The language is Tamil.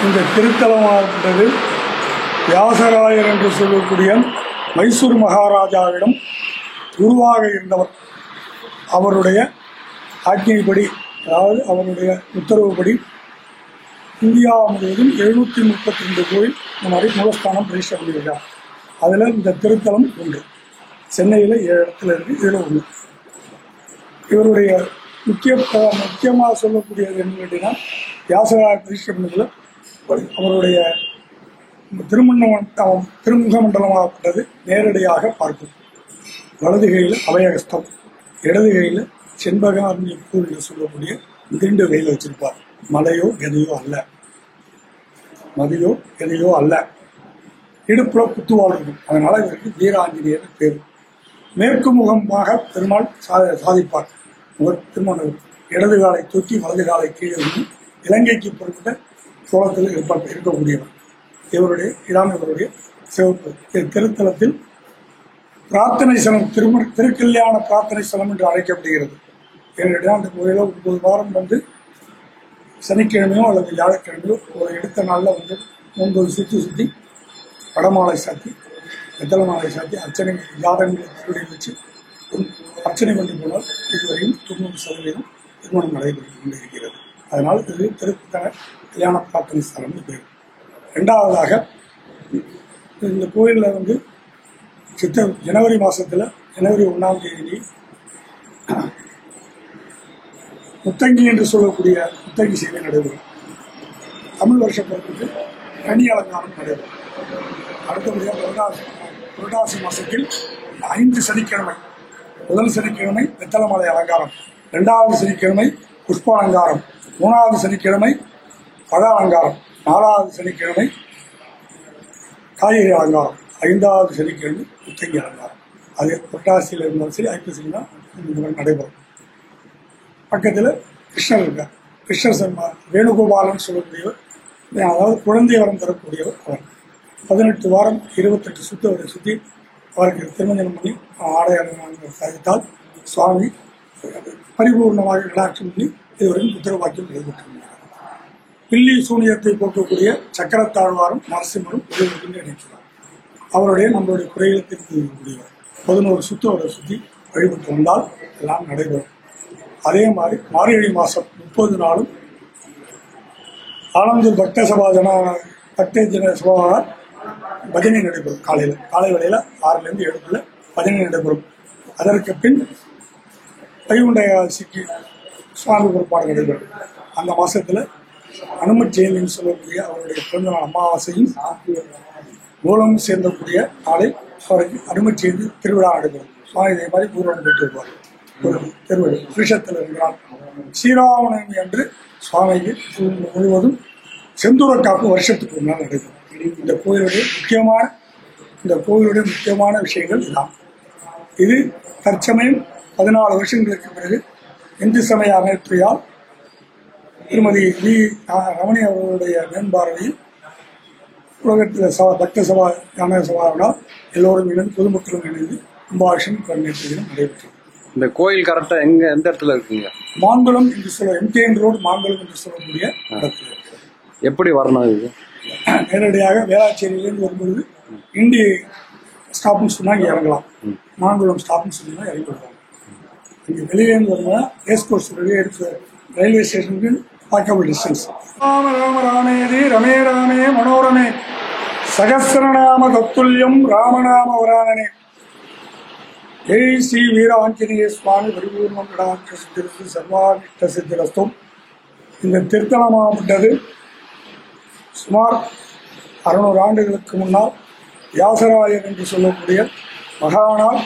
இந்த திருத்தலமானது வியாசராயர் என்று சொல்லக்கூடிய மைசூர் மகாராஜாவிடம் குருவாக இருந்தவர். அவருடைய ஆட்சிப்படி, அதாவது அவருடைய உத்தரவுப்படி இந்தியா முழுவதும் 732 கோயில் இந்த மாதிரி மூலஸ்தானம் பிரதிஷ்டை பண்ணியிருக்கார். அதில் இந்த திருத்தலம் ஒன்று. சென்னையில் 7 இடத்துல இருக்குது, இதில் ஒன்று. இவருடைய முக்கியமாக சொல்லக்கூடியது என்ன கேட்டீங்கன்னா, வியாசராயர் பிரதிஷ்டை பண்ணதில் அவருடைய திருமுக மண்டலமாகப்பட்டது நேரடியாக பார்க்கும். வலது கையில் அபயகஸ்தம், இடது கையில் செண்பகாரண்ய பூ என்று சொல்லக்கூடிய 2 கையில் வச்சிருப்பார். மலையோ எதையோ அல்ல. இடுப்புல குத்துவாள் இருக்கும். அதனால இவருக்கு வீராஞ்சநேயர் பேர். மேற்கு முகமாக பெருமாள் சாதிப்பார். திருமணம் இடது காலை தூக்கி வலது காலை கீழே வந்து இலங்கைக்கு பொறுத்த சோளத்தில் இருக்கக்கூடியவர். இவருடைய சிவப்பு. திருத்தலத்தில் பிரார்த்தனை ஸ்தலம், திருக்கல்யாண பிரார்த்தனை ஸ்தலம் என்று அழைக்கப்படுகிறது. என்னிடம் அந்த கோயிலில் 9 வாரம் வந்து சனிக்கிழமையோ அல்லது வியாழக்கிழமையோ ஒரு எடுத்த நாளில் வந்து 9 சுற்றி வடமாலை சாத்தி, வெத்தலை மாலை சாத்தி, அர்ச்சனை யாதங்களை திருடி வச்சு அர்ச்சனை பண்ணி போனால் இதுவரையும் 90% திருமணம் நடைபெற்று கொண்டிருக்கிறது. அதனால் இது கல்யாண பிரார்த்தனை ஸ்தலம்னு பேர். 2வதாக இந்த கோயிலில் வந்து ஜனவரி மாதத்தில் ஜனவரி 1ஆம் தேதி முத்தங்கி என்று சொல்லக்கூடிய முத்தங்கி சேவை நடைபெறும். தமிழ் வருஷ பிறப்புக்கு கனி அலங்காரம் நடைபெறும். அடுத்தபடியாக புரட்டாசி மாதத்தில் 5 சனிக்கிழமை, முதல் சனிக்கிழமை வெத்தலமலை அலங்காரம், 2வது சனிக்கிழமை புஷ்ப அலங்காரம், 3வது சனிக்கிழமை பழ அலங்காரம், 4வது சனிக்கிழமை காய்கறி அலங்காரம், 5வது சனிக்கிழமை முத்தங்கி அலங்காரம். அது புரட்டாசியில் இருந்தாலும் சரி, ஐப்பசியில் தான் நடைபெறும். பக்கத்தில் கிருஷ்ணர் இருக்கார். கிருஷ்ணர் வேணுகோபாலன் சொல்லக்கூடியவர், அதாவது குழந்தை வரம் தரக்கூடியவர் அவர். 18 வாரம் 28 சுத்தவரை சுற்றி அவருக்கு திருமஞ்சனம் பண்ணி ஆடை அலங்காரங்கள் சாதித்தால் சுவாமி பரிபூர்ணமாக கடாட்சம் பண்ணி இதுவரையும் புத்திரவாக்கியம் நடைபெற்றிருந்தார். பில்லி சூனியத்தை போக்கக்கூடிய சக்கரத்தாழ்வாரும் நரசிம்மரும் ஒருவருக்கு நினைக்கிறார். அவருடைய நம்மளுடைய குறைகளை திருத்திக்கூடியவர். 11 சுத்தவரை சுற்றி வழிபட்டு வந்தால் எல்லாம் நடைபெறும். அதே மாதிரி மார்கழி மாதம் 30 நாளும் ஆனந்தூர் பக்த ஜன சபாவால் பஜனை நடைபெறும். காலை வேளையில் 6லேருந்து 7க்குள்ள பஜனை நடைபெறும். அதற்கு பின் வைகுண்ட ஏகாதசிக்கு சுவாமி பொறுப்பாடு நடைபெறும். அந்த மாதத்தில் அனுமன் ஜெயந்தின்னு சொல்லக்கூடிய அவருடைய பிறந்தநாள் அமாவாசையும் மூலம் சேர்ந்தக்கூடிய நாளை அவருக்கு அனுமன் ஜெயந்தி திருவிழா நடைபெறும். சுவாமி இதே மாதிரி ஊர்வலம் பெற்று வருவார். ஒரு திருவிழா விஷத்தில் இருக்கிறார். ஸ்ரீராமநவமி அன்று சுவாமிக்கு முழுவதும் செந்தூர காப்பு வருஷத்துக்கு ஒரு நாள் நடைபெறும். இந்த கோயிலுடைய முக்கியமான விஷயங்கள் இதுதான். இது தற்சமயம் 14 வருஷங்களுக்கு பிறகு இந்து சமய அமைப்பையால் திருமதி வி ரமணி அவர்களுடைய மேம்பார்வையில் உலகத்தில் பக்த சபா ஞான சபாவினால் எல்லோரும் இணைந்து பொதுமக்களும் இணைந்து கும்பாபிஷேகம் கருணேற்று தினம் நடைபெற்றது. இந்த கோயில் கரெக்டா எந்த இடத்துல இருக்குங்க? மாங்குளம் என்று MKN ரோடு மாங்குளம் என்று சொல்லக்கூடிய இடத்துல இருக்கு. எப்படி வரணும்? இது நேரடியாக வேளாச்சேரியிலேருந்து வரும்பொழுது இண்டி ஸ்டாப்னு சொன்னால் இங்கே இறங்கலாம். மாங்குளம் ஸ்டாப்னு சொன்னால் இறங்கி வருவாங்க. இங்கே வெளியிலேருந்து வரும்போது ரேஸ் கோர்ஸ் வெளியே எடுத்து ரயில்வே ஸ்டேஷனுக்கு வாக்கபிள் டிஸ்டன்ஸ். ராமேதி ரமே ராமே மனோரமே சகசிரநாம தத்துல்யம் ராமநாம வரானனே. ஜெய் ஸ்ரீ வீர ஆஞ்சநேய சுவாமி பரிபூர்ணம் கடாட்ச சித்திரஸ்து சர்வானிஷ்ட சித்திரஸ்தும். இந்த திருத்தலமாகப்பட்டது சுமார் 600 ஆண்டுகளுக்கு முன்னால் வியாசராயர் என்று சொல்லக்கூடிய மகானால்